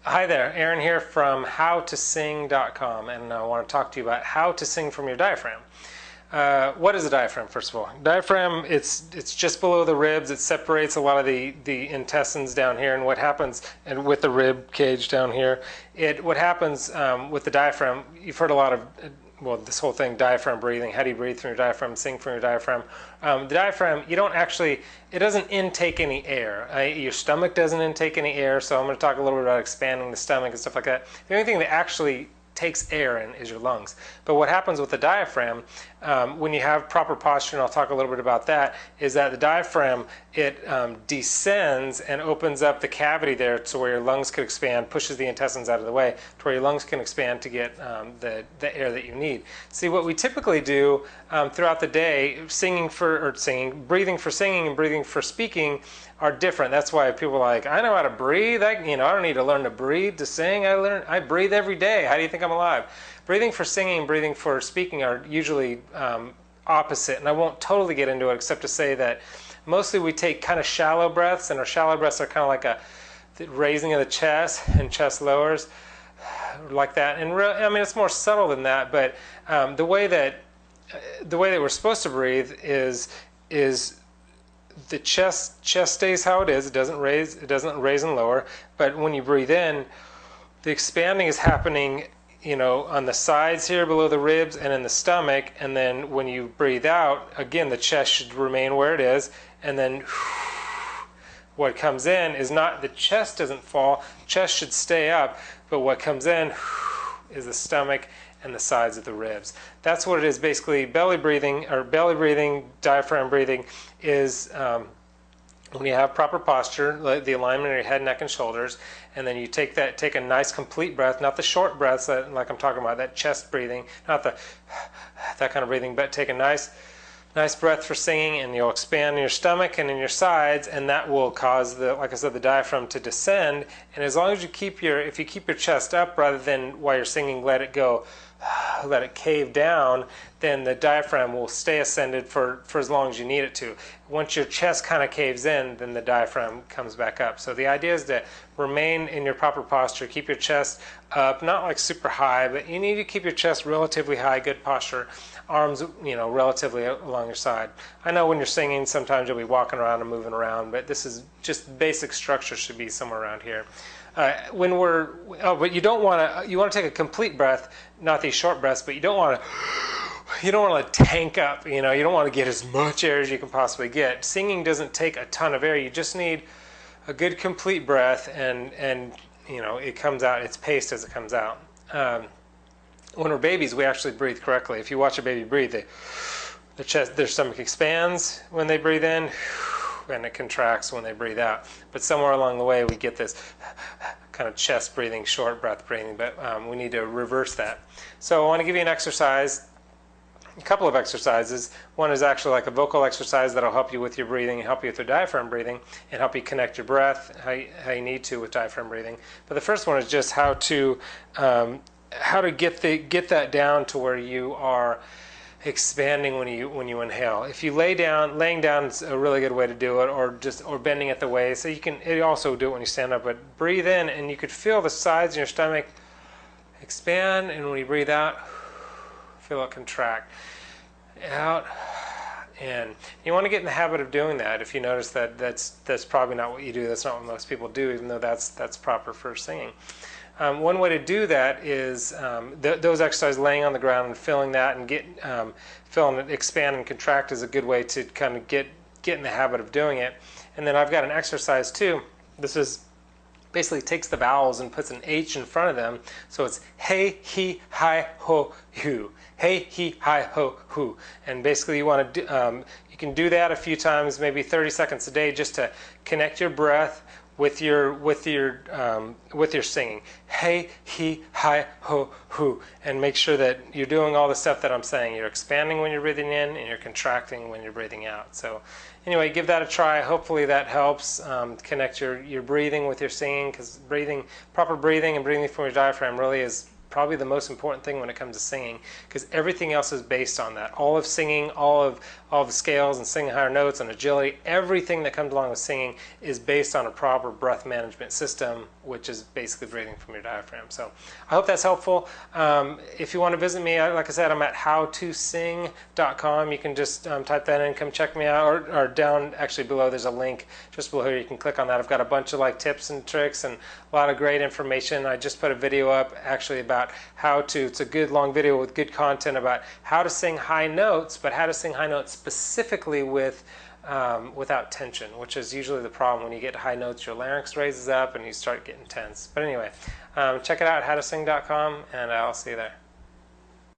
Hi there, Aaron here from howtosing.com, and I want to talk to you about how to sing from your diaphragm. What is a diaphragm, first of all? Diaphragm, it's just below the ribs. It separates a lot of the intestines down here, and what happens, and with the rib cage down here, what happens with the diaphragm, you've heard a lot of, well, this whole thing, diaphragm breathing. How do you breathe from your diaphragm, sing from your diaphragm? The diaphragm, you don't actually, it doesn't intake any air. Your stomach doesn't intake any air, so I'm going to talk a little bit about expanding the stomach and stuff like that. The only thing that actually takes air in is your lungs. But what happens with the diaphragm, when you have proper posture, and I'll talk a little bit about that, is that the diaphragm, it descends and opens up the cavity there to where your lungs can expand, pushes the intestines out of the way, to where your lungs can expand to get the air that you need. See, what we typically do throughout the day, breathing for singing and breathing for speaking are different. That's why people are like, I know how to breathe. I don't need to learn to breathe to sing. I breathe every day. How do you think I'm alive? Breathing for singing and breathing for speaking are usually opposite, and I won't totally get into it except to say that mostly we take kind of shallow breaths, and our shallow breaths are kind of like the raising of the chest and chest lowers, like that. And I mean, it's more subtle than that, but the way that we're supposed to breathe is the chest stays how it is. It doesn't raise and lower. But when you breathe in, the expanding is happening, on the sides here below the ribs and in the stomach. And then when you breathe out, again, the chest should remain where it is. And then what comes in is not, the chest doesn't fall, chest should stay up. But what comes in is the stomach and the sides of the ribs. That's what it is basically. Belly breathing, diaphragm breathing is when you have proper posture, like the alignment of your head, neck, and shoulders, and then you take a nice complete breath, not the short breaths like I'm talking about, that chest breathing, not that kind of breathing, but take a nice breath for singing, and you'll expand in your stomach and in your sides, and that will cause like I said, the diaphragm to descend. And as long as if you keep your chest up rather than while you're singing, let it go, let it cave down, then the diaphragm will stay ascended for as long as you need it to. Once your chest kind of caves in, then the diaphragm comes back up. So the idea is to remain in your proper posture, keep your chest up, not like super high, but you need to keep your chest relatively high, good posture, arms, relatively along your side. I know when you're singing, sometimes you'll be walking around and moving around, but this is just basic structure should be somewhere around here. But you don't want to. You want to take a complete breath, not these short breaths. But you don't want to tank up. You don't want to get as much air as you can possibly get. Singing doesn't take a ton of air. You just need a good complete breath, and it comes out. It's paced as it comes out. When we're babies, we actually breathe correctly. If you watch a baby breathe, their stomach expands when they breathe in, and it contracts when they breathe out. But somewhere along the way, we get this kind of chest breathing, short breath breathing, but we need to reverse that. So I want to give you an exercise, a couple of exercises. One is actually like a vocal exercise that'll help you with your breathing and help you with your diaphragm breathing and help you connect your breath how you need to with diaphragm breathing. But the first one is just how to get that down to where you are expanding when you inhale. If you laying down is a really good way to do it, or bending at the waist. So you can also do it when you stand up, but breathe in and you could feel the sides of your stomach expand, and when you breathe out, feel it contract. Out, in. You want to get in the habit of doing that. If you notice that's probably not what you do, that's not what most people do, even though that's proper for singing. One way to do that is those exercises, laying on the ground and feeling that, and feeling it expand and contract is a good way to kind of get in the habit of doing it. And then I've got an exercise too. This is basically takes the vowels and puts an H in front of them. So it's hey, he, hi, ho, hu. Hey, he, hi, ho, hu. And basically you want to you can do that a few times, maybe 30 seconds a day, just to connect your breath with your singing. Hey, he, hi, ho, hu. And make sure that you're doing all the stuff that I'm saying. You're expanding when you're breathing in, and you're contracting when you're breathing out. So anyway, give that a try. Hopefully that helps connect your breathing with your singing, because proper breathing and breathing from your diaphragm really is probably the most important thing when it comes to singing, because everything else is based on that. All of singing, all of the scales and singing higher notes and agility, everything that comes along with singing is based on a proper breath management system, which is basically breathing from your diaphragm. So I hope that's helpful. If you want to visit me, like I said, I'm at howtosing.com. You can just type that in, come check me out, or down actually below there's a link just below here. You can click on that. I've got a bunch of like tips and tricks and a lot of great information. I just put a video up actually about how to, it's a good long video with good content about how to sing high notes, but how to sing high notes specifically with without tension, which is usually the problem. When you get high notes, your larynx raises up and you start getting tense. But anyway, check it out, howtosing.com, and I'll see you there.